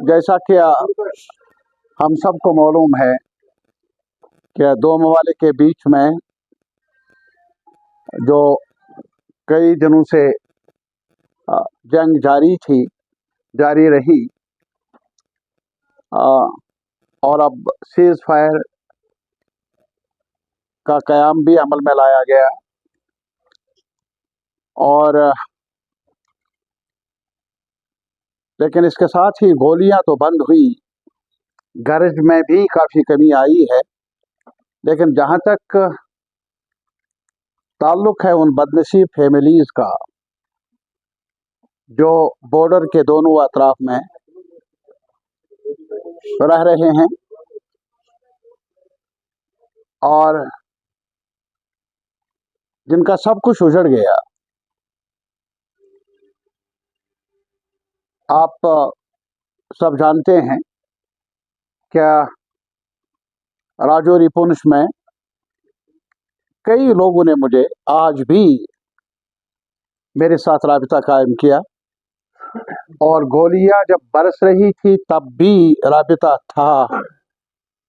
जैसा कि हम सबको मालूम है कि दो ममालिक के बीच में जो कई दिनों से जंग जारी रही, और अब सीज फायर का क़याम भी अमल में लाया गया। और लेकिन इसके साथ ही गोलियां तो बंद हुई, गरज में भी काफ़ी कमी आई है। लेकिन जहाँ तक ताल्लुक़ है उन बदनसीब फैमिलीज़ का जो बॉर्डर के दोनों अतराफ में रह रहे हैं और जिनका सब कुछ उजड़ गया, आप सब जानते हैं क्या राजौरी पुंछ में कई लोगों ने मुझे आज भी मेरे साथ राबिता कायम किया, और गोलियां जब बरस रही थी तब भी राबिता था,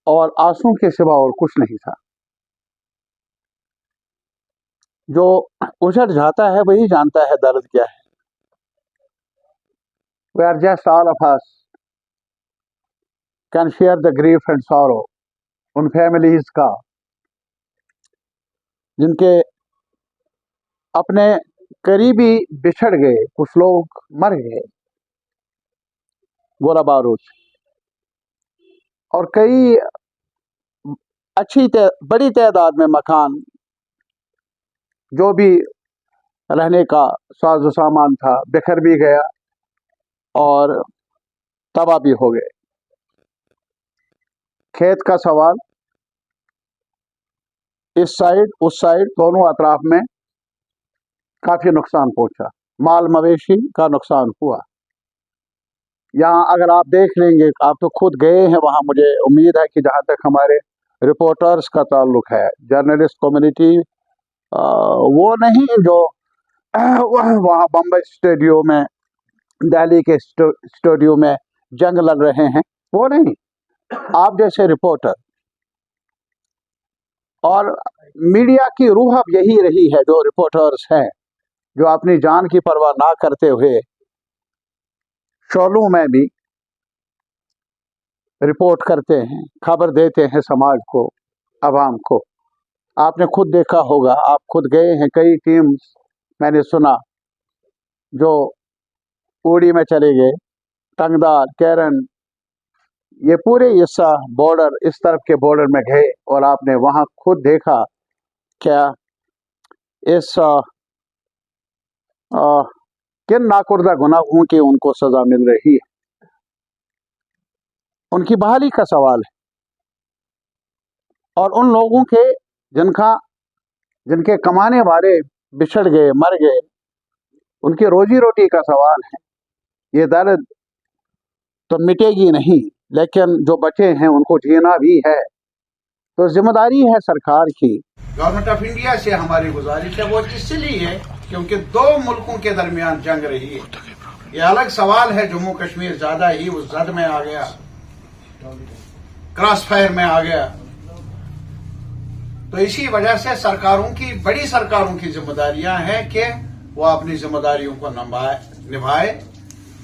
और आंसू के सिवा और कुछ नहीं था। जो उजड़ जाता है वही जानता है दर्द क्या है। We are just all of us can share the grief and sorrow उन फैमिलीज का जिनके अपने करीबी बिछड़ गए, कुछ लोग मर गए गोला बारूद, और कई बड़ी तादाद में मकान जो भी रहने का साजो सामान था बिखर भी गया और तबाह भी हो गए। खेत का सवाल, इस साइड उस साइड दोनों अतराफ में काफ़ी नुकसान पहुंचा, माल मवेशी का नुकसान हुआ। यहाँ अगर आप देख लेंगे, आप तो खुद गए हैं वहाँ, मुझे उम्मीद है कि जहाँ तक हमारे रिपोर्टर्स का ताल्लुक है, जर्नलिस्ट कम्युनिटी वो नहीं जो वहाँ बम्बई स्टूडियो में, दिल्ली के स्टूडियो में जंग लड़ रहे हैं, वो नहीं, आप जैसे रिपोर्टर। और मीडिया की रूह अब यही रही है, जो रिपोर्टर्स हैं जो अपनी जान की परवाह ना करते हुए शोलों में भी रिपोर्ट करते हैं, खबर देते हैं समाज को, आवाम को। आपने खुद देखा होगा, आप खुद गए हैं, कई टीम्स मैंने सुना जो उड़ी में चले गए, टंगदार, कैरन, ये पूरे हिस्सा बॉर्डर, इस तरफ के बॉर्डर में गए और आपने वहाँ खुद देखा क्या इस किन नाकुर्दा गुनाहों की उनको सजा मिल रही है। उनकी बहाली का सवाल है, और उन लोगों के जिनके कमाने वाले बिछड़ गए, मर गए, उनकी रोजी रोटी का सवाल है। ये दर्द तो मिटेगी नहीं, लेकिन जो बचे हैं उनको जीना भी है, तो जिम्मेदारी है सरकार की। गवर्नमेंट ऑफ इंडिया से हमारी गुजारिश है, वो इसलिए है क्योंकि दो मुल्कों के दरमियान जंग रही है। ये अलग सवाल है, जम्मू कश्मीर ज्यादा ही उस जद में आ गया, क्रॉस फायर में आ गया। तो इसी वजह से बड़ी सरकारों की जिम्मेदारियां हैं कि वो अपनी जिम्मेदारियों को निभाए।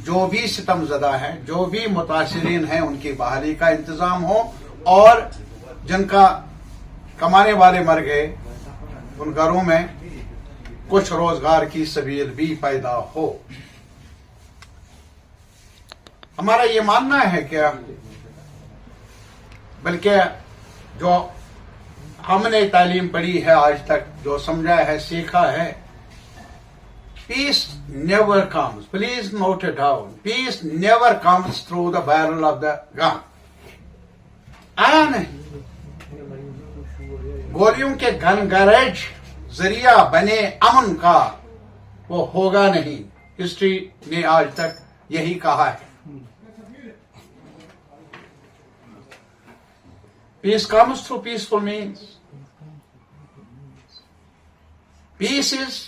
जो भी सितमज़दा है, जो भी मुतासिरीन हैं, उनकी बहाली का इंतजाम हो, और जिनका कमाने वाले मर गए उन घरों में कुछ रोजगार की सबील भी पैदा हो। हमारा ये मानना है क्या, बल्कि जो हमने तालीम पढ़ी है आज तक, जो समझा है, सीखा है, peace never comes, please note it down, peace never comes through the barrel of the gun। आया नहीं, गोलियों के गनगरज जरिया बने अमन का वो होगा नहीं। हिस्ट्री ने आज तक यही कहा है। Peace comes through peaceful means. Peace is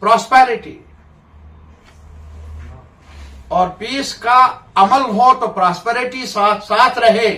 prosperity. और पीस का अमल हो तो प्रॉस्पेरिटी साथ साथ रहे।